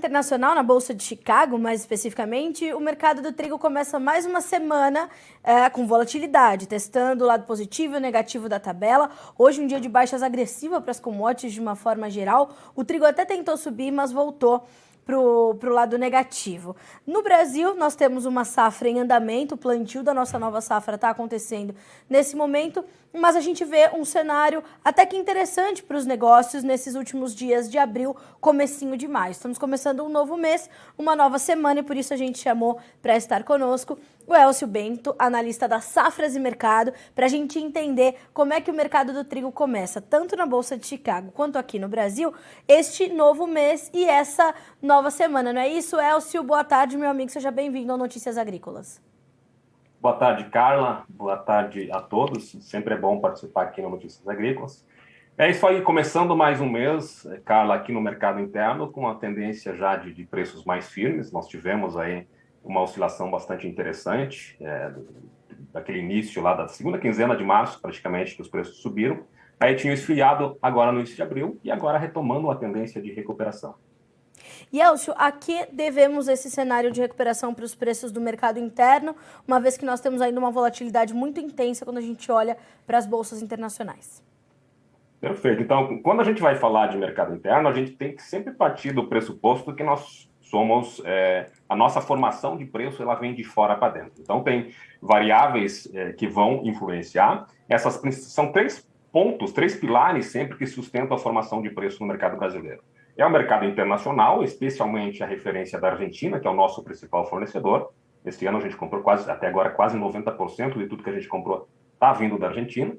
internacional, na Bolsa de Chicago, mais especificamente, o mercado do trigo começa mais uma semana com volatilidade, testando o lado positivo e o negativo da tabela. Hoje, um dia de baixas agressiva para as commodities de uma forma geral. O trigo até tentou subir, mas voltou para o lado negativo. No Brasil, nós temos uma safra em andamento, o plantio da nossa nova safra está acontecendo nesse momento, mas a gente vê um cenário até que interessante para os negócios nesses últimos dias de abril, comecinho de maio. Estamos começando um novo mês, uma nova semana, e por isso a gente chamou para estar conosco o Elcio Bento, analista da Safras e Mercado, para a gente entender como é que o mercado do trigo começa, tanto na Bolsa de Chicago quanto aqui no Brasil, este novo mês e essa nova semana. Não é isso, Elcio? Boa tarde, meu amigo. Seja bem-vindo ao Notícias Agrícolas. Boa tarde, Carla. Boa tarde a todos. Sempre é bom participar aqui no Notícias Agrícolas. É isso aí, começando mais um mês, Carla, aqui no mercado interno, com a tendência já de preços mais firmes. Nós tivemos aí uma oscilação bastante interessante, daquele início lá da segunda quinzena de março, praticamente, que os preços subiram. Aí tinha esfriado agora no início de abril e agora retomando a tendência de recuperação. E, Elcio, a que devemos esse cenário de recuperação para os preços do mercado interno, uma vez que nós temos ainda uma volatilidade muito intensa quando a gente olha para as bolsas internacionais? Perfeito. Então, quando a gente vai falar de mercado interno, a gente tem que sempre partir do pressuposto que nós somos, a nossa formação de preço, ela vem de fora para dentro. Então, tem variáveis que vão influenciar. Essas são três pontos, três pilares sempre que sustentam a formação de preço no mercado brasileiro. É o mercado internacional, especialmente a referência da Argentina, que é o nosso principal fornecedor. Este ano a gente comprou até agora quase 90% de tudo que a gente comprou está vindo da Argentina.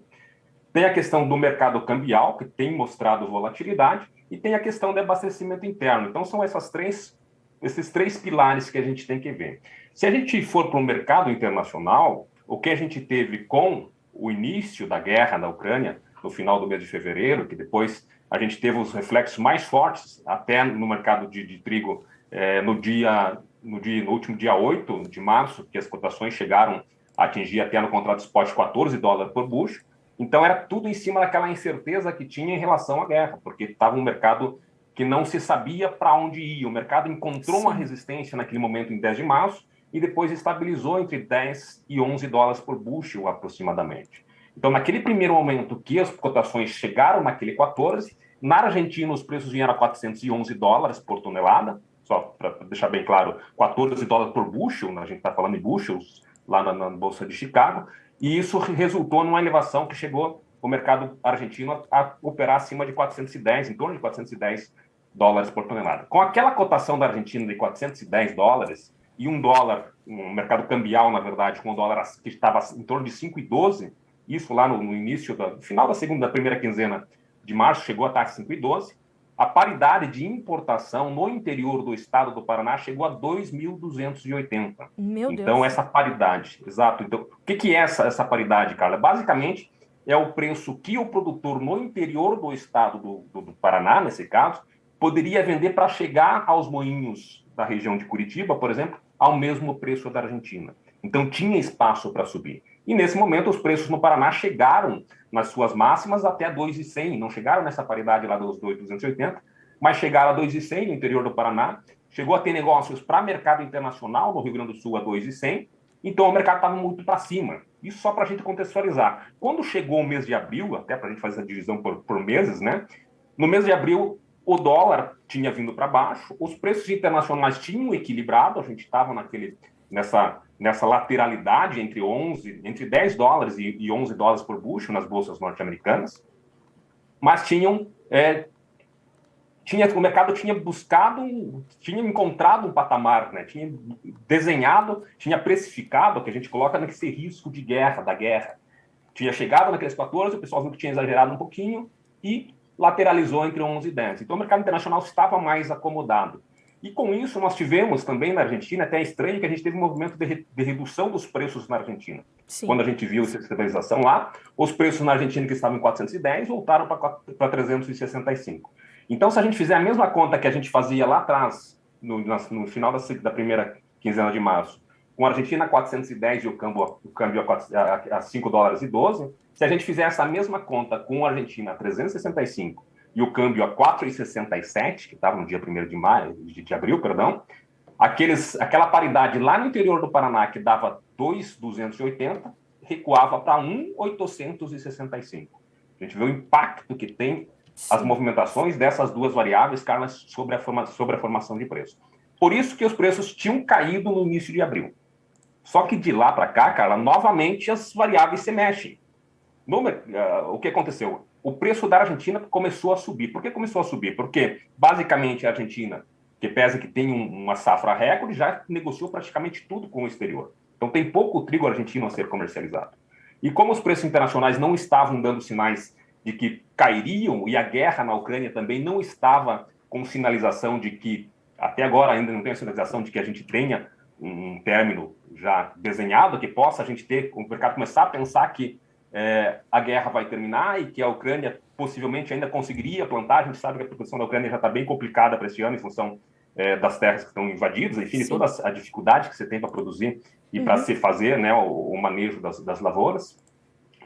Tem a questão do mercado cambial, que tem mostrado volatilidade, e tem a questão do abastecimento interno. Então, são esses três pilares que a gente tem que ver. Se a gente for para o mercado internacional, o que a gente teve com o início da guerra na Ucrânia, no final do mês de fevereiro, que depois a gente teve os reflexos mais fortes, até no mercado de trigo, no último dia 8 de março, que as cotações chegaram a atingir até no contrato spot $14 por bushel. Então, era tudo em cima daquela incerteza que tinha em relação à guerra, porque estava um mercado que não se sabia para onde ia. O mercado encontrou uma resistência naquele momento em 10 de março e depois estabilizou entre 10 e 11 dólares por bushel, aproximadamente. Então, naquele primeiro momento que as cotações chegaram naquele 14, na Argentina os preços vieram a 411 dólares por tonelada, só para deixar bem claro, 14 dólares por bushel, a gente está falando em bushels, lá na Bolsa de Chicago, e isso resultou numa elevação que chegou o mercado argentino a operar acima de 410, em torno de 410 dólares por tonelada. Com aquela cotação da Argentina de 410 dólares e um dólar, um mercado cambial, na verdade, com um dólar que estava em torno de 5,12, isso lá no início, no final da primeira quinzena de março, chegou a estar 5,12, a paridade de importação no interior do estado do Paraná chegou a 2.280. Meu Deus. Então, essa paridade, exato. Então, o que é essa paridade, Carla? Basicamente, é o preço que o produtor no interior do estado do Paraná, nesse caso, poderia vender para chegar aos moinhos da região de Curitiba, por exemplo, ao mesmo preço da Argentina. Então, tinha espaço para subir. E, nesse momento, os preços no Paraná chegaram nas suas máximas até 2,100. Não chegaram nessa paridade lá dos 2,280, mas chegaram a 2,100 no interior do Paraná. Chegou a ter negócios para mercado internacional no Rio Grande do Sul a 2,100. Então, o mercado estava muito para cima. Isso só para a gente contextualizar. Quando chegou o mês de abril, até para a gente fazer a divisão por meses, né? No mês de abril, o dólar tinha vindo para baixo, os preços internacionais tinham equilibrado, a gente estava nessa lateralidade entre 10 dólares e 11 dólares por bushel nas bolsas norte-americanas, mas o mercado tinha encontrado um patamar, né? Tinha desenhado, tinha precificado, que a gente coloca nesse risco de guerra, da guerra. Tinha chegado naqueles 14, o pessoal viu que tinha exagerado um pouquinho e lateralizou entre 11 e 10. Então, o mercado internacional estava mais acomodado. E com isso, nós tivemos também na Argentina, até estranho, que a gente teve um movimento de redução dos preços na Argentina. Sim. Quando a gente viu essa estabilização lá, os preços na Argentina que estavam em 410 voltaram para 365. Então, se a gente fizer a mesma conta que a gente fazia lá atrás, no final da primeira quinzena de março, com a Argentina a 410 e o câmbio a 5 dólares e 12, se a gente fizer essa mesma conta com a Argentina a 365 e o câmbio a 4,67, que estava no dia 1º de maio, de abril, perdão, aquela paridade lá no interior do Paraná, que dava 2,280, recuava para 1,865. A gente vê o impacto que tem as movimentações dessas duas variáveis, Carla, sobre a formação de preço. Por isso que os preços tinham caído no início de abril. Só que de lá para cá, Carla, novamente as variáveis se mexem. O que aconteceu? O preço da Argentina começou a subir. Por que começou a subir? Porque, basicamente, a Argentina, que pesa que tem uma safra recorde, já negociou praticamente tudo com o exterior. Então, tem pouco trigo argentino a ser comercializado. E como os preços internacionais não estavam dando sinais de que cairiam, e a guerra na Ucrânia também não estava com sinalização de que, até agora ainda não tem a sinalização de que a gente tenha um término já desenhado, que possa a gente ter, o mercado começar a pensar que a guerra vai terminar e que a Ucrânia possivelmente ainda conseguiria plantar. A gente sabe que a produção da Ucrânia já está bem complicada para este ano em função das terras que estão invadidas, enfim, de toda a dificuldade que você tem para produzir e para se fazer, né, o manejo das lavouras.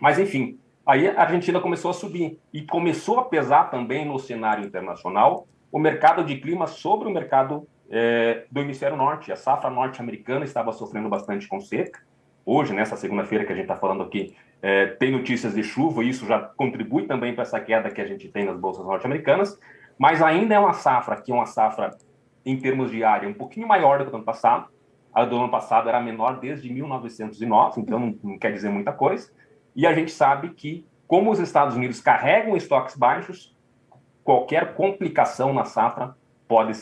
Mas, enfim, aí a Argentina começou a subir e começou a pesar também no cenário internacional o mercado de clima sobre o mercado do hemisfério norte. A safra norte-americana estava sofrendo bastante com seca. Hoje, nessa segunda-feira que a gente está falando aqui, tem notícias de chuva, e isso já contribui também para essa queda que a gente tem nas bolsas norte-americanas, mas ainda é uma safra que é uma safra, em termos de área, um pouquinho maior do que o ano passado. A do ano passado era menor desde 1909, então não quer dizer muita coisa. E a gente sabe que, como os Estados Unidos carregam estoques baixos, qualquer complicação na safra pode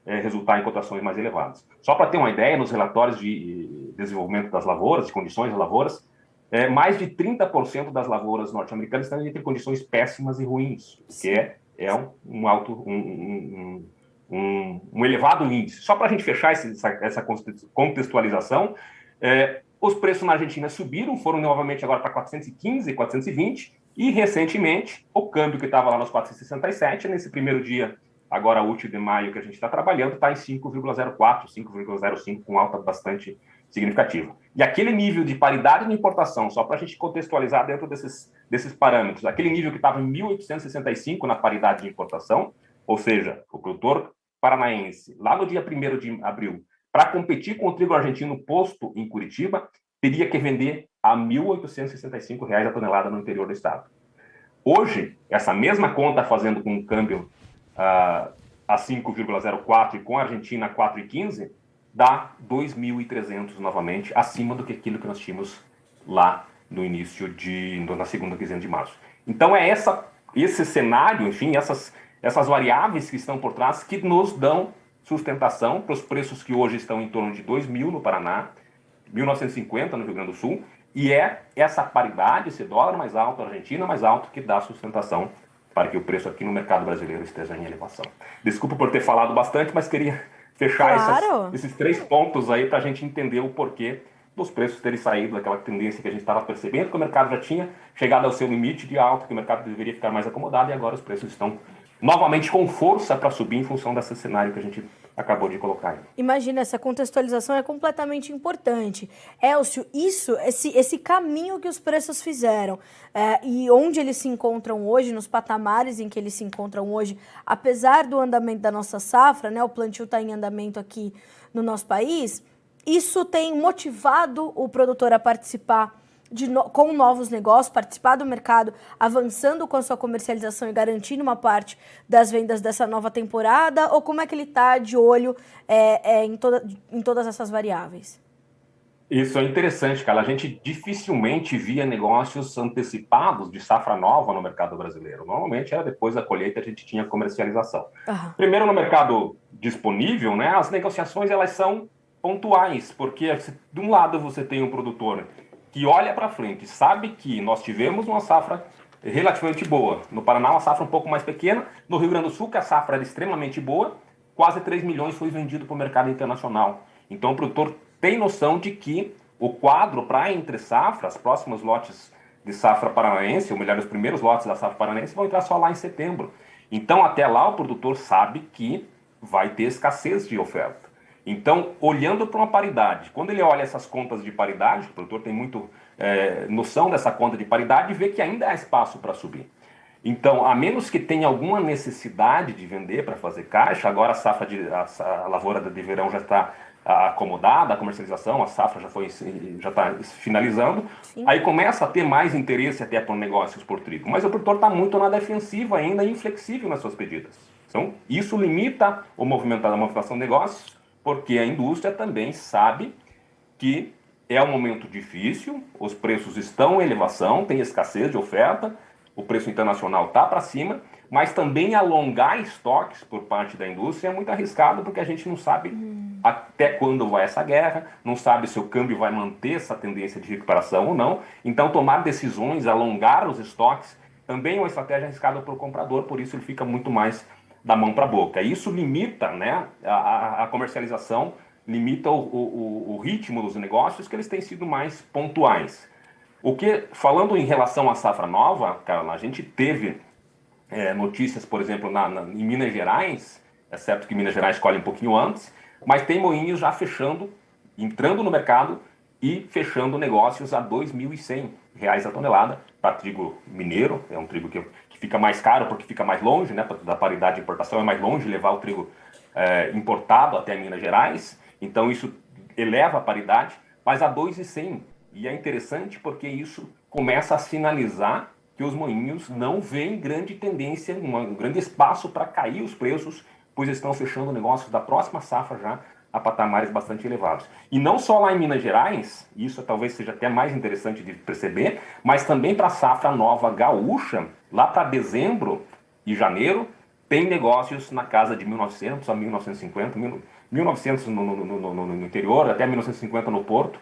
resultar em cotações mais elevadas. Só para ter uma ideia, nos relatórios de desenvolvimento das lavouras, de condições das lavouras, mais de 30% das lavouras norte-americanas estão entre condições péssimas e ruins, que é um elevado índice. Só para a gente fechar essa contextualização, os preços na Argentina subiram, foram novamente agora para 415, 420, e recentemente o câmbio que estava lá nos 4,67, nesse primeiro dia, agora útil de maio que a gente está trabalhando, está em 5,04, 5,05, com alta bastante significativa. E aquele nível de paridade de importação, só para a gente contextualizar dentro desses parâmetros, aquele nível que estava em 1.865 na paridade de importação, ou seja, o produtor paranaense, lá no dia 1º de abril, para competir com o trigo argentino posto em Curitiba, teria que vender a R$ 1.865 a tonelada no interior do estado. Hoje, essa mesma conta fazendo com um câmbio a 5,04 e com a Argentina a 4,15, dá 2.300 novamente, acima do que aquilo que nós tínhamos lá no início na segunda quinzena de março. Então esse cenário, enfim, essas variáveis que estão por trás que nos dão sustentação para os preços que hoje estão em torno de 2.000 no Paraná, 1.950 no Rio Grande do Sul, e é essa paridade, esse dólar mais alto, a Argentina mais alto, que dá sustentação para que o preço aqui no mercado brasileiro esteja em elevação. Desculpa por ter falado bastante, mas queria fechar esses 3 pontos aí para a gente entender o porquê dos preços terem saído daquela tendência que a gente estava percebendo, que o mercado já tinha chegado ao seu limite de alta, que o mercado deveria ficar mais acomodado, e agora os preços estão novamente com força para subir em função desse cenário que a gente acabou de colocar aí. Imagina, essa contextualização é completamente importante. Elcio, esse caminho que os preços fizeram e onde eles se encontram hoje, nos patamares em que eles se encontram hoje, apesar do andamento da nossa safra, né, o plantio está em andamento aqui no nosso país, isso tem motivado o produtor a participar com novos negócios, participar do mercado, avançando com a sua comercialização e garantindo uma parte das vendas dessa nova temporada? Ou como é que ele está de olho em todas essas variáveis? Isso é interessante, cara. A gente dificilmente via negócios antecipados de safra nova no mercado brasileiro. Normalmente era depois da colheita a gente tinha comercialização. Primeiro, no mercado disponível, né, as negociações elas são pontuais, porque de um lado você tem um produtor que olha para frente, sabe que nós tivemos uma safra relativamente boa. No Paraná, uma safra um pouco mais pequena. No Rio Grande do Sul, que a safra era extremamente boa, quase 3 milhões foi vendido para o mercado internacional. Então, o produtor tem noção de que o quadro para entre safras, próximos lotes de safra paranaense, ou melhor, os primeiros lotes da safra paranaense, vão entrar só lá em setembro. Então, até lá, o produtor sabe que vai ter escassez de oferta. Então, olhando para uma paridade, quando ele olha essas contas de paridade, o produtor tem muito noção dessa conta de paridade e vê que ainda há espaço para subir. Então, a menos que tenha alguma necessidade de vender para fazer caixa, agora a lavoura de verão já está acomodada, a comercialização, a safra já está finalizando, Sim. aí começa a ter mais interesse até por negócios por trigo. Mas o produtor está muito na defensiva ainda, inflexível nas suas pedidas. Então, isso limita a movimentação de negócios, porque a indústria também sabe que é um momento difícil, os preços estão em elevação, tem escassez de oferta, o preço internacional está para cima, mas também alongar estoques por parte da indústria é muito arriscado, porque a gente não sabe até quando vai essa guerra, não sabe se o câmbio vai manter essa tendência de recuperação ou não. Então, tomar decisões, alongar os estoques, também é uma estratégia arriscada para o comprador, por isso ele fica muito mais da mão para a boca. Isso limita, né, a comercialização, limita o ritmo dos negócios, que eles têm sido mais pontuais. Falando em relação à safra nova, Carla, a gente teve notícias, por exemplo, em Minas Gerais, é certo que Minas Gerais colhe um pouquinho antes, mas tem moinhos já fechando, entrando no mercado e fechando negócios a R$ 2.100 a tonelada para trigo mineiro. É um trigo que fica mais caro porque fica mais longe, né, da paridade de importação, é mais longe levar o trigo importado até Minas Gerais, então isso eleva a paridade, mas a 2.100. E é interessante porque isso começa a sinalizar que os moinhos não veem grande tendência, um grande espaço para cair os preços, pois estão fechando negócios da próxima safra já a patamares bastante elevados. E não só lá em Minas Gerais, isso talvez seja até mais interessante de perceber, mas também para a safra nova gaúcha, lá para dezembro e janeiro, tem negócios na casa de 1.900 a 1.950, 1.900 no interior, até 1.950 no porto,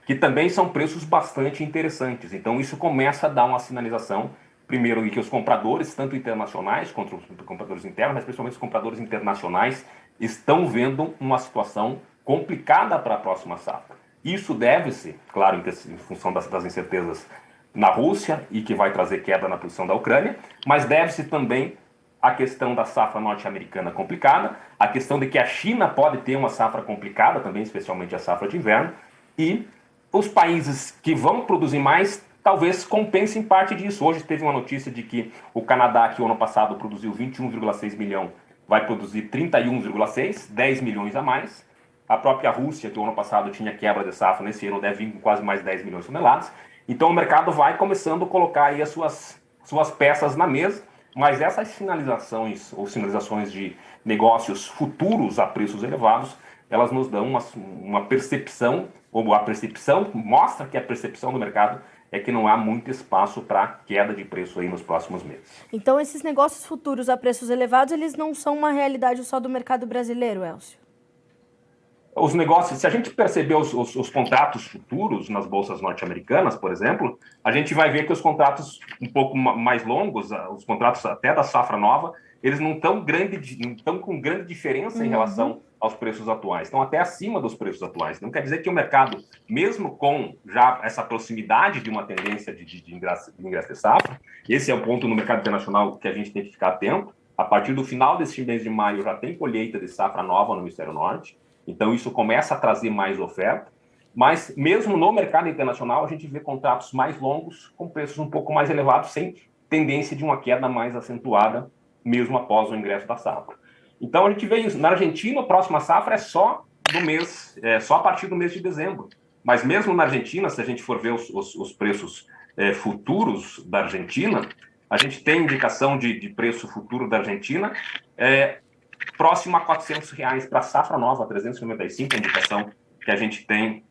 que também são preços bastante interessantes. Então, isso começa a dar uma sinalização, primeiro, de que os compradores, tanto internacionais quanto os compradores internos, mas principalmente os compradores internacionais, estão vendo uma situação complicada para a próxima safra. Isso deve-se, claro, em função das incertezas na Rússia e que vai trazer queda na posição da Ucrânia, mas deve-se também a questão da safra norte-americana complicada, a questão de que a China pode ter uma safra complicada também, especialmente a safra de inverno, e os países que vão produzir mais talvez compensem parte disso. Hoje teve uma notícia de que o Canadá, que o ano passado produziu 21,6 milhão, vai produzir 31,6, 10 milhões a mais. A própria Rússia, que o ano passado tinha quebra de safra, nesse ano deve vir com quase mais 10 milhões de toneladas. Então o mercado vai começando a colocar aí as suas peças na mesa, mas essas sinalizações ou sinalizações de negócios futuros a preços elevados, elas nos dão uma percepção, ou a percepção mostra que a percepção do mercado é que não há muito espaço para queda de preço aí nos próximos meses. Então, esses negócios futuros a preços elevados, eles não são uma realidade só do mercado brasileiro, Elcio? Os negócios, se a gente perceber os contratos futuros nas bolsas norte-americanas, por exemplo, a gente vai ver que os contratos um pouco mais longos, os contratos até da safra nova, eles não estão com grande diferença em relação aos preços atuais, estão até acima dos preços atuais. Não quer dizer que o mercado, mesmo com já essa proximidade de uma tendência de ingresso de safra, esse é o ponto no mercado internacional que a gente tem que ficar atento. A partir do final deste mês de maio já tem colheita de safra nova no hemisfério norte, então isso começa a trazer mais oferta, mas mesmo no mercado internacional a gente vê contratos mais longos com preços um pouco mais elevados, sem tendência de uma queda mais acentuada, mesmo após o ingresso da safra. Então a gente vê isso. Na Argentina, a próxima safra é só a partir do mês de dezembro. Mas mesmo na Argentina, se a gente for ver os preços futuros da Argentina, a gente tem indicação de preço futuro da Argentina próximo a R$400 para a safra nova, 395 a indicação que a gente tem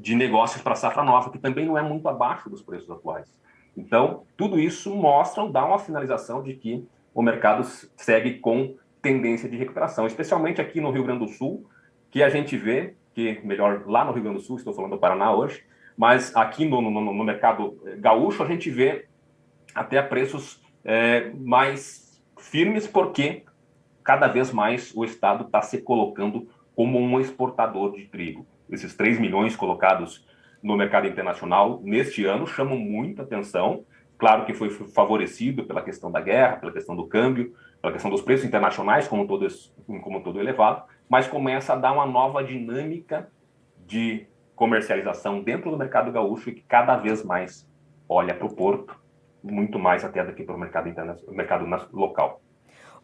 de negócios para a safra nova, que também não é muito abaixo dos preços atuais. Então, tudo isso dá uma sinalização de que o mercado segue com tendência de recuperação, especialmente aqui no Rio Grande do Sul, que a gente vê, lá no Rio Grande do Sul, estou falando do Paraná hoje, mas aqui no mercado gaúcho a gente vê até preços mais firmes, porque cada vez mais o Estado está se colocando como um exportador de trigo. Esses 3 milhões colocados no mercado internacional neste ano chamam muita atenção. Claro que foi favorecido pela questão da guerra, pela questão do câmbio, pela questão dos preços internacionais, como todo elevado, mas começa a dar uma nova dinâmica de comercialização dentro do mercado gaúcho, que cada vez mais olha para o porto, muito mais até daqui para o mercado local.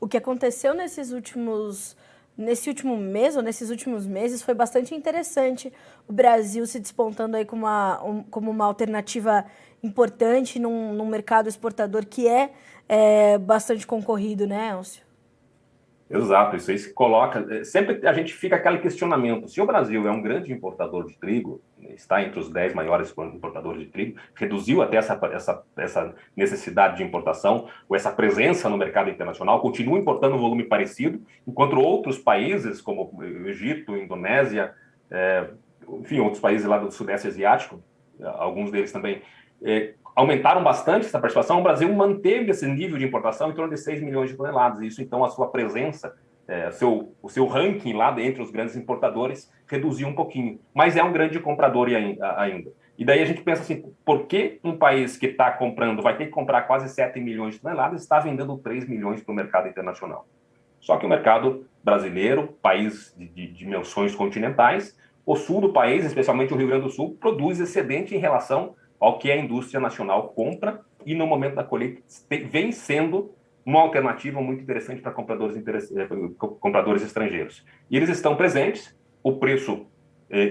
O que aconteceu nesse último mês, ou nesses últimos meses, foi bastante interessante. O Brasil se despontando aí como uma alternativa importante num mercado exportador que é bastante concorrido, né, Elcio? Exato, isso aí se coloca. Sempre a gente fica aquele questionamento: se o Brasil é um grande importador de trigo, está entre os 10 maiores importadores de trigo, reduziu até essa necessidade de importação, ou essa presença no mercado internacional, continua importando um volume parecido, enquanto outros países, como o Egito, Indonésia, enfim, outros países lá do Sudeste Asiático, alguns deles também, aumentaram bastante essa participação. O Brasil manteve esse nível de importação em torno de 6 milhões de toneladas. Isso, então, a sua presença, o seu ranking lá entre os grandes importadores reduziu um pouquinho. Mas é um grande comprador ainda. E daí a gente pensa assim, por que um país que está comprando, vai ter que comprar quase 7 milhões de toneladas, está vendendo 3 milhões para o mercado internacional? Só que o mercado brasileiro, país de dimensões continentais, o sul do país, especialmente o Rio Grande do Sul, produz excedente em relação ao que a indústria nacional compra, e no momento da colheita vem sendo uma alternativa muito interessante para compradores estrangeiros. E eles estão presentes, o preço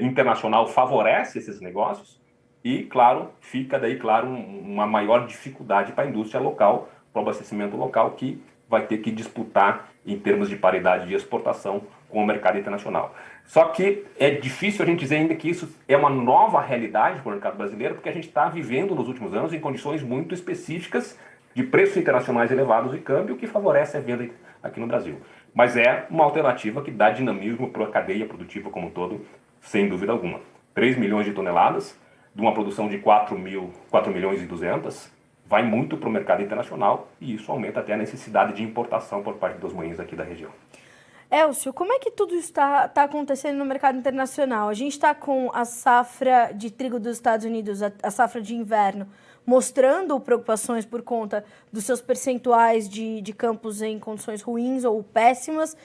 internacional favorece esses negócios e, claro, fica daí, claro, uma maior dificuldade para a indústria local, para o abastecimento local, que vai ter que disputar em termos de paridade de exportação com o mercado internacional. Só que é difícil a gente dizer ainda que isso é uma nova realidade para o mercado brasileiro, porque a gente está vivendo nos últimos anos em condições muito específicas de preços internacionais elevados e câmbio, que favorece a venda aqui no Brasil. Mas é uma alternativa que dá dinamismo para a cadeia produtiva como um todo, sem dúvida alguma. 3 milhões de toneladas, de uma produção de 4 milhões e 200, vai muito para o mercado internacional, e isso aumenta até a necessidade de importação por parte dos moinhos aqui da região. Elcio, como é que tudo está acontecendo no mercado internacional? A gente está com a safra de trigo dos Estados Unidos, a safra de inverno, mostrando preocupações por conta dos seus percentuais de campos em condições ruins ou péssimas,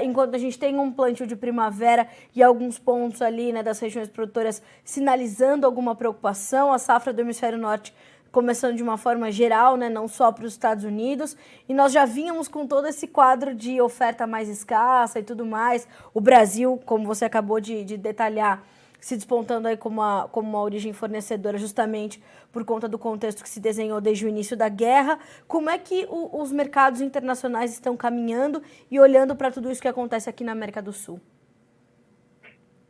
enquanto a gente tem um plantio de primavera e alguns pontos ali, né, das regiões produtoras sinalizando alguma preocupação. A safra do hemisfério norte começando de uma forma geral, né, não só para os Estados Unidos, e nós já vínhamos com todo esse quadro de oferta mais escassa e tudo mais. O Brasil, como você acabou de detalhar, se despontando aí como uma origem fornecedora, justamente por conta do contexto que se desenhou desde o início da guerra. Como é que os mercados internacionais estão caminhando e olhando para tudo isso que acontece aqui na América do Sul?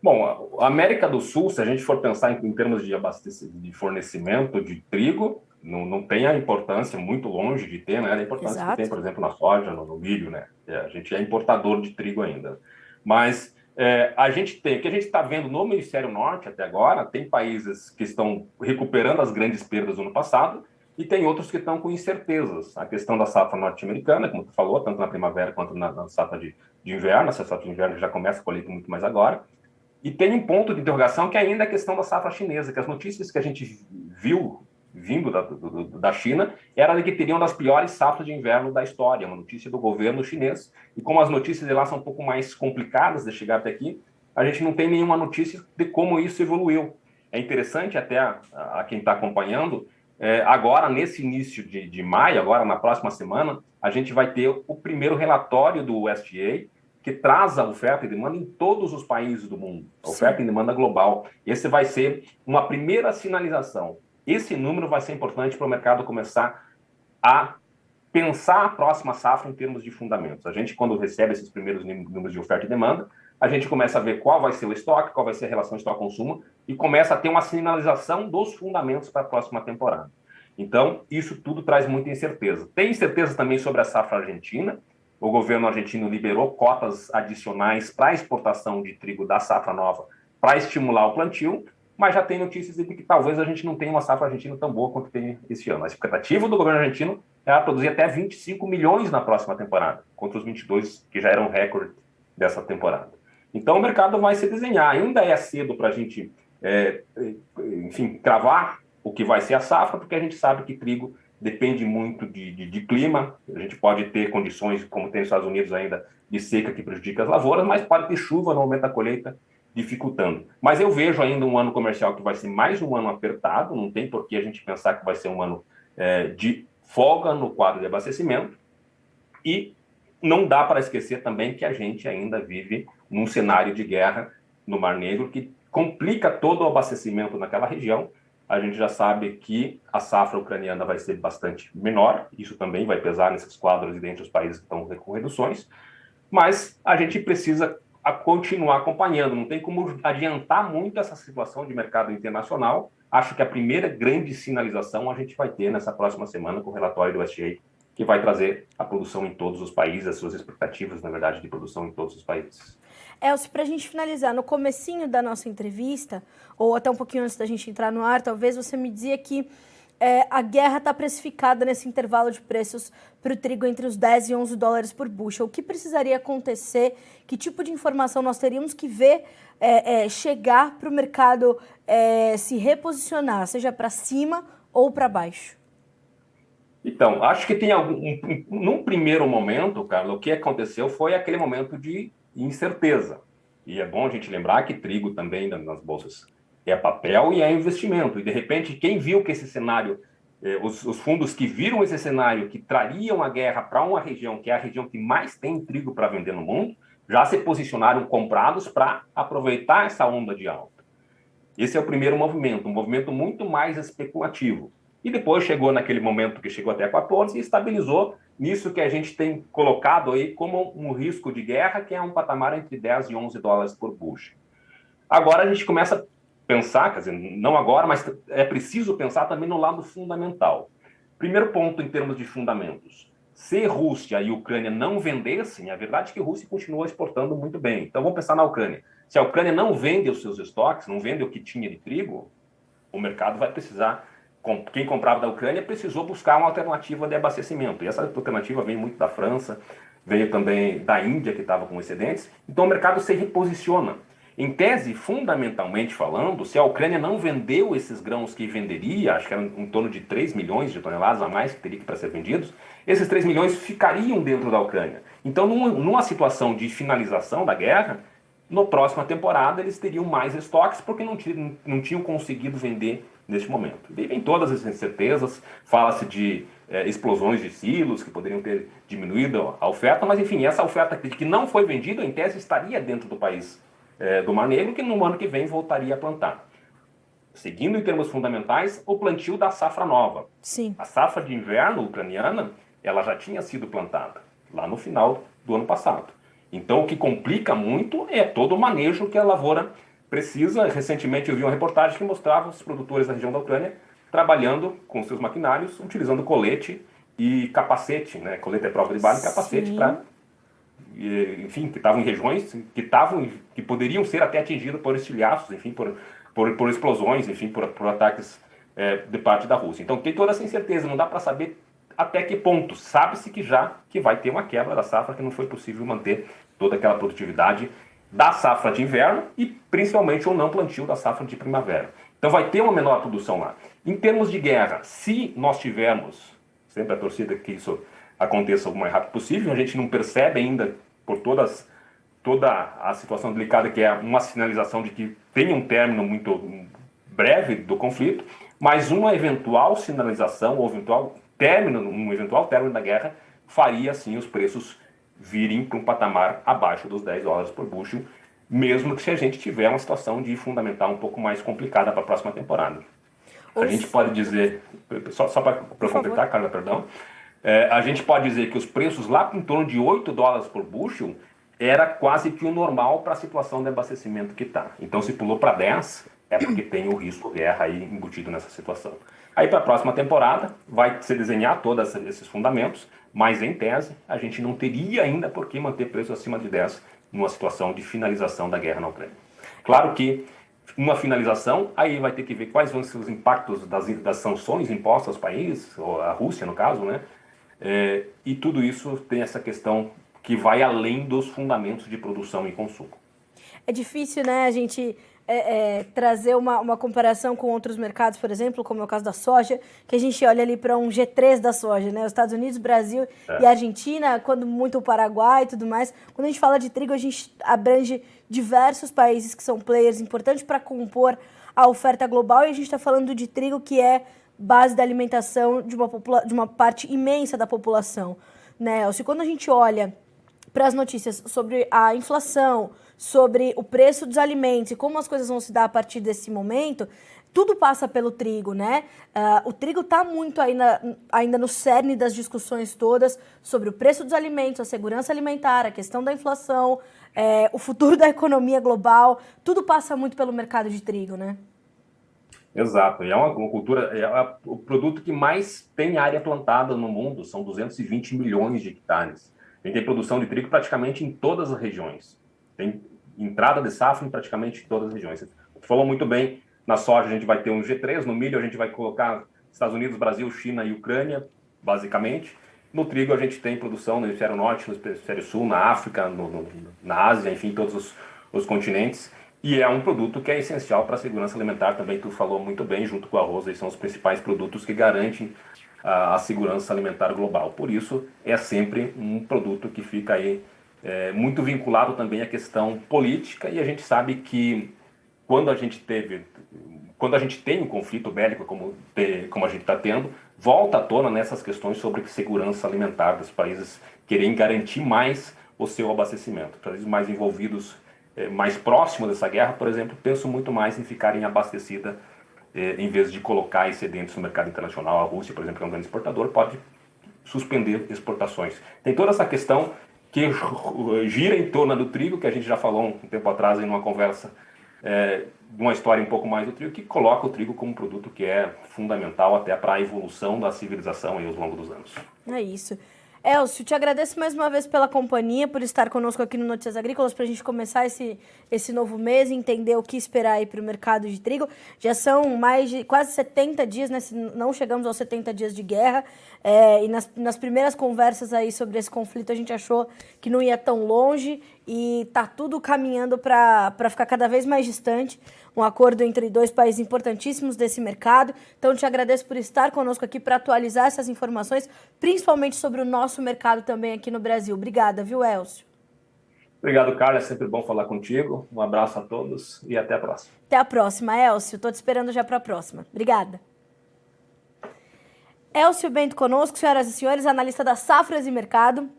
Bom, a América do Sul, se a gente for pensar em termos de fornecimento de trigo, não tem a importância, muito longe de ter, né, a importância que tem, por exemplo, na soja, no milho, né? A gente é importador de trigo ainda. Mas a gente tem, o que a gente está vendo no hemisfério norte até agora, tem países que estão recuperando as grandes perdas do ano passado e tem outros que estão com incertezas. A questão da safra norte-americana, como tu falou, tanto na primavera quanto na safra de inverno, essa safra de inverno já começa a colheita muito mais agora. E tem um ponto de interrogação que ainda é a questão da safra chinesa, que as notícias que a gente viu vindo da China era de que teriam das piores safras de inverno da história, uma notícia do governo chinês. E como as notícias de lá são um pouco mais complicadas de chegar até aqui, a gente não tem nenhuma notícia de como isso evoluiu. É interessante até a quem está acompanhando, agora nesse início de maio, agora na próxima semana, a gente vai ter o primeiro relatório do USDA, que traz a oferta e demanda em todos os países do mundo, a oferta e demanda global. Esse vai ser uma primeira sinalização. Esse número vai ser importante para o mercado começar a pensar a próxima safra em termos de fundamentos. A gente, quando recebe esses primeiros números de oferta e demanda, a gente começa a ver qual vai ser o estoque, qual vai ser a relação estoque-consumo, e começa a ter uma sinalização dos fundamentos para a próxima temporada. Então, isso tudo traz muita incerteza. Tem incerteza também sobre a safra argentina. O governo argentino liberou cotas adicionais para a exportação de trigo da safra nova para estimular o plantio, mas já tem notícias de que talvez a gente não tenha uma safra argentina tão boa quanto tem esse ano. A expectativa do governo argentino é produzir até 25 milhões na próxima temporada, contra os 22 que já eram recorde dessa temporada. Então o mercado vai se desenhar. Ainda é cedo para a gente, enfim, cravar o que vai ser a safra, porque a gente sabe que trigo depende muito de clima. A gente pode ter condições, como tem nos Estados Unidos ainda, de seca que prejudica as lavouras, mas pode ter chuva no momento da colheita, dificultando. Mas eu vejo ainda um ano comercial que vai ser mais um ano apertado, não tem por que a gente pensar que vai ser um ano de folga no quadro de abastecimento. E não dá para esquecer também que a gente ainda vive num cenário de guerra no Mar Negro que complica todo o abastecimento naquela região. A gente já sabe que a safra ucraniana vai ser bastante menor, isso também vai pesar nesses quadros e dentre os países que estão com reduções, mas a gente precisa continuar acompanhando, não tem como adiantar muito essa situação de mercado internacional. Acho que a primeira grande sinalização a gente vai ter nessa próxima semana com o relatório do USDA, que vai trazer a produção em todos os países, as suas expectativas, na verdade, de produção em todos os países. Elcio, para a gente finalizar, no comecinho da nossa entrevista, ou até um pouquinho antes da gente entrar no ar, talvez você me dizia que a guerra está precificada nesse intervalo de preços para o trigo entre os 10 e 11 dólares por bushel. O que precisaria acontecer? Que tipo de informação nós teríamos que ver chegar para o mercado se reposicionar, seja para cima ou para baixo? Então, acho que tem num primeiro momento, Carlos, o que aconteceu foi aquele momento de incerteza. E é bom a gente lembrar que trigo também nas bolsas é papel e é investimento. E, de repente, quem viu que esse cenário, os fundos que viram esse cenário, que trariam a guerra para uma região, que é a região que mais tem trigo para vender no mundo, já se posicionaram comprados para aproveitar essa onda de alta. Esse é o primeiro movimento, um movimento muito mais especulativo. E depois chegou naquele momento que chegou até 14 e estabilizou nisso que a gente tem colocado aí como um risco de guerra, que é um patamar entre 10 e 11 dólares por bushel. Agora a gente começa a pensar, quer dizer, não agora, mas é preciso pensar também no lado fundamental. Primeiro ponto em termos de fundamentos. Se Rússia e Ucrânia não vendessem, a verdade é que a Rússia continua exportando muito bem. Então vamos pensar na Ucrânia. Se a Ucrânia não vende os seus estoques, não vende o que tinha de trigo, o mercado vai precisar, quem comprava da Ucrânia precisou buscar uma alternativa de abastecimento. E essa alternativa veio muito da França, veio também da Índia, que estava com excedentes. Então o mercado se reposiciona. Em tese, fundamentalmente falando, se a Ucrânia não vendeu esses grãos que venderia, acho que eram em torno de 3 milhões de toneladas a mais que teria para ser vendidos, esses 3 milhões ficariam dentro da Ucrânia. Então, numa situação de finalização da guerra, na próxima temporada eles teriam mais estoques porque não tinham conseguido vender neste momento. E vem todas as incertezas, fala-se de explosões de silos que poderiam ter diminuído a oferta, mas enfim, essa oferta que não foi vendida, em tese, estaria dentro do país do Mar Negro, que no ano que vem voltaria a plantar. Seguindo em termos fundamentais, o plantio da safra nova. Sim. A safra de inverno ucraniana, ela já tinha sido plantada lá no final do ano passado. Então, o que complica muito é todo o manejo que a lavoura precisa. Recentemente eu vi uma reportagem que mostrava os produtores da região da Ucrânia trabalhando com seus maquinários, utilizando colete e capacete, né? Colete é prova de bala e capacete para, enfim, que estavam em regiões que poderiam ser até atingidas por estilhaços, enfim, por explosões, enfim, por ataques de parte da Rússia. Então tem toda essa incerteza, não dá para saber até que ponto. Sabe-se que vai ter uma quebra da safra, que não foi possível manter toda aquela produtividade da safra de inverno e principalmente o não plantio da safra de primavera. Então vai ter uma menor produção lá. Em termos de guerra, se nós tivermos, sempre a torcida que isso aconteça o mais rápido possível, a gente não percebe ainda por toda a situação delicada que é uma sinalização de que tem um término muito breve do conflito, mas uma eventual sinalização ou um eventual término da guerra faria sim os preços virem para um patamar abaixo dos 10 dólares por bushel, mesmo que se a gente tiver uma situação de fundamental um pouco mais complicada para a próxima temporada. A gente pode dizer, só para completar, Carla, perdão, a gente pode dizer que os preços lá em torno de 8 dólares por bushel era quase que o normal para a situação de abastecimento que está. Então, se pulou para 10, é porque tem o risco guerra aí embutido nessa situação. Aí, para a próxima temporada, vai se desenhar todos esses fundamentos, mas, em tese, a gente não teria ainda por que manter preço acima de 10 numa situação de finalização da guerra na Ucrânia. Claro que uma finalização, aí vai ter que ver quais vão ser os impactos das sanções impostas aos países, ou a Rússia, no caso, né? E tudo isso tem essa questão que vai além dos fundamentos de produção e consumo. É difícil, né, a gente trazer uma comparação com outros mercados, por exemplo, como é o caso da soja, que a gente olha ali para um G3 da soja, né? Os Estados Unidos, Brasil e Argentina, quando muito o Paraguai e tudo mais. Quando a gente fala de trigo, a gente abrange diversos países que são players importantes para compor a oferta global, e a gente está falando de trigo que é base da alimentação de uma parte imensa da população, né, Elcio? Quando a gente olha para as notícias sobre a inflação, sobre o preço dos alimentos e como as coisas vão se dar a partir desse momento, tudo passa pelo trigo, né? O trigo está muito ainda no cerne das discussões todas sobre o preço dos alimentos, a segurança alimentar, a questão da inflação, o futuro da economia global. Tudo passa muito pelo mercado de trigo, né? Exato. E é uma cultura, o produto que mais tem área plantada no mundo, são 220 milhões de hectares. A gente tem produção de trigo praticamente em todas as regiões. Tem entrada de safra em praticamente todas as regiões. Você falou muito bem. Na soja a gente vai ter um G3, no milho a gente vai colocar Estados Unidos, Brasil, China e Ucrânia, basicamente. No trigo a gente tem produção no hemisfério norte, no hemisfério sul, na África, na Ásia, enfim, todos os continentes. E é um produto que é essencial para a segurança alimentar também, tu falou muito bem, junto com o arroz, eles são os principais produtos que garantem a segurança alimentar global. Por isso, é sempre um produto que fica aí muito vinculado também à questão política, e a gente sabe que quando a gente tem um conflito bélico como a gente está tendo, volta à tona nessas questões sobre segurança alimentar dos países querem garantir mais o seu abastecimento. Países mais envolvidos, mais próximos dessa guerra, por exemplo, pensam muito mais em ficarem abastecidas em vez de colocar excedentes no mercado internacional. A Rússia, por exemplo, que é um grande exportador, pode suspender exportações. Tem toda essa questão que gira em torno do trigo, que a gente já falou um tempo atrás em uma conversa, uma história um pouco mais do trigo, que coloca o trigo como um produto que é fundamental até para a evolução da civilização aí ao longo dos anos. É isso. Elcio, te agradeço mais uma vez pela companhia, por estar conosco aqui no Notícias Agrícolas, para a gente começar esse novo mês e entender o que esperar aí para o mercado de trigo. Já são mais de quase 70 dias, né? Não chegamos aos 70 dias de guerra, e nas primeiras conversas aí sobre esse conflito a gente achou que não ia tão longe e tá tudo caminhando para ficar cada vez mais distante. Um acordo entre dois países importantíssimos desse mercado. Então, te agradeço por estar conosco aqui para atualizar essas informações, principalmente sobre o nosso mercado também aqui no Brasil. Obrigada, viu, Elcio? Obrigado, Carla. É sempre bom falar contigo. Um abraço a todos e até a próxima. Até a próxima, Elcio. Estou te esperando já para a próxima. Obrigada. Elcio Bento conosco, senhoras e senhores, analista da Safras e Mercado.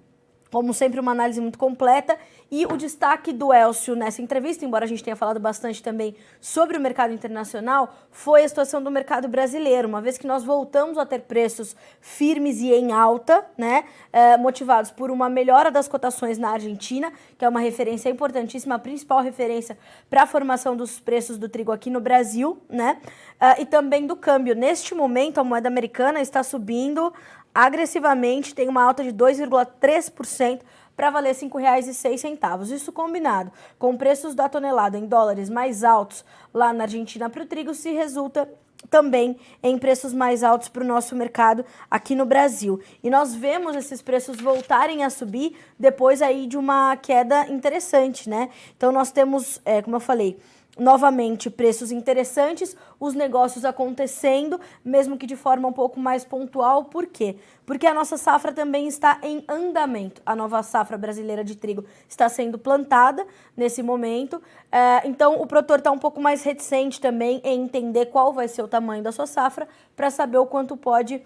Como sempre, uma análise muito completa. E o destaque do Elcio nessa entrevista, embora a gente tenha falado bastante também sobre o mercado internacional, foi a situação do mercado brasileiro, uma vez que nós voltamos a ter preços firmes e em alta, né, motivados por uma melhora das cotações na Argentina, que é uma referência importantíssima, a principal referência para a formação dos preços do trigo aqui no Brasil, né, e também do câmbio. Neste momento, a moeda americana está subindo agressivamente, tem uma alta de 2,3% para valer R$ 5,06. Isso combinado com preços da tonelada em dólares mais altos lá na Argentina para o trigo, se resulta também em preços mais altos para o nosso mercado aqui no Brasil. E nós vemos esses preços voltarem a subir depois aí de uma queda interessante, né? Então nós temos, como eu falei, novamente, preços interessantes, os negócios acontecendo, mesmo que de forma um pouco mais pontual. Por quê? Porque a nossa safra também está em andamento. A nova safra brasileira de trigo está sendo plantada nesse momento. Então, o produtor está um pouco mais reticente também em entender qual vai ser o tamanho da sua safra para saber o quanto pode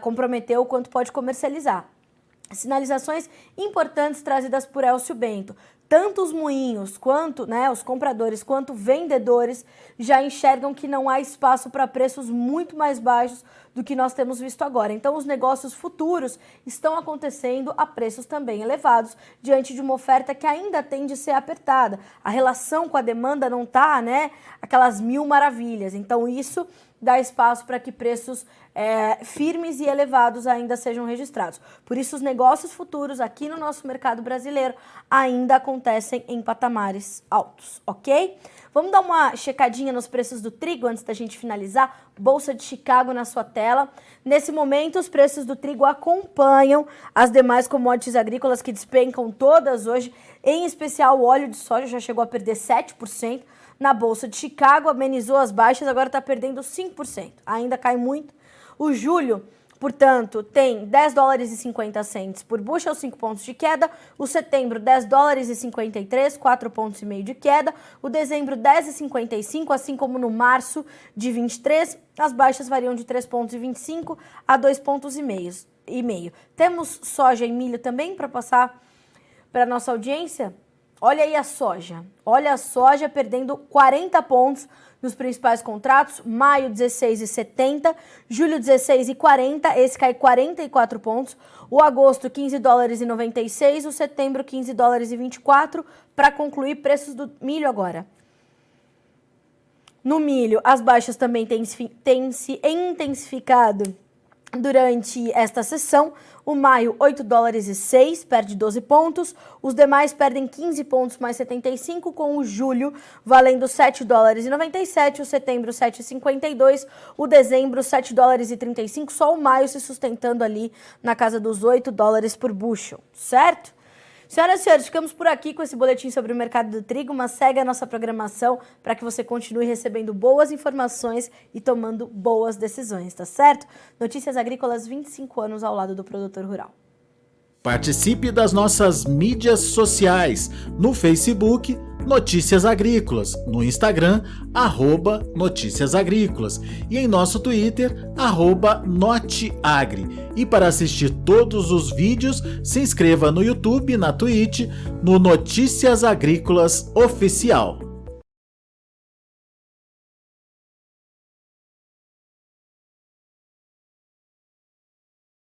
comprometer, o quanto pode comercializar. Sinalizações importantes trazidas por Elcio Bento. Tanto os moinhos, quanto os compradores, quanto vendedores já enxergam que não há espaço para preços muito mais baixos do que nós temos visto agora. Então, os negócios futuros estão acontecendo a preços também elevados, diante de uma oferta que ainda tende a ser apertada. A relação com a demanda não está, aquelas mil maravilhas. Então, isso dá espaço para que preços firmes e elevados ainda sejam registrados. Por isso, os negócios futuros aqui no nosso mercado brasileiro ainda acontecem em patamares altos, ok? Vamos dar uma checadinha nos preços do trigo antes da gente finalizar. Bolsa de Chicago na sua tela. Nesse momento, os preços do trigo acompanham as demais commodities agrícolas que despencam todas hoje, em especial o óleo de soja já chegou a perder 7%. Na Bolsa de Chicago, amenizou as baixas, agora está perdendo 5%. Ainda cai muito. O julho Portanto, tem 10 dólares e 50 cents por bushel, 5 pontos de queda. O setembro, 10 dólares e 53, 4,5 pontos de queda. O dezembro, 10,55, assim como no março de 23. As baixas variam de 3,25 pontos a 2,5 pontos. Temos soja e milho também para passar para a nossa audiência. Olha aí a soja. Olha a soja perdendo 40 pontos nos principais contratos. Maio 16,70, julho 16,40, esse cai 44 pontos. O agosto 15 dólares e 96, o setembro 15 dólares e 24. Para concluir, preços do milho agora. No milho, as baixas também têm se intensificado durante esta sessão. O maio, 8 dólares e 6, perde 12 pontos. Os demais perdem 15 pontos mais 75, com o julho valendo 7 dólares e 97, o setembro 7,52, o dezembro 7 dólares e 35, só o maio se sustentando ali na casa dos 8 dólares por bushel, certo? Senhoras e senhores, ficamos por aqui com esse boletim sobre o mercado do trigo, mas segue a nossa programação para que você continue recebendo boas informações e tomando boas decisões, tá certo? Notícias Agrícolas, 25 anos ao lado do produtor rural. Participe das nossas mídias sociais, no Facebook, Notícias Agrícolas, no Instagram, @Notícias Agrícolas e em nosso Twitter, @Noteagri. E para assistir todos os vídeos, se inscreva no YouTube, na Twitch, no Notícias Agrícolas Oficial.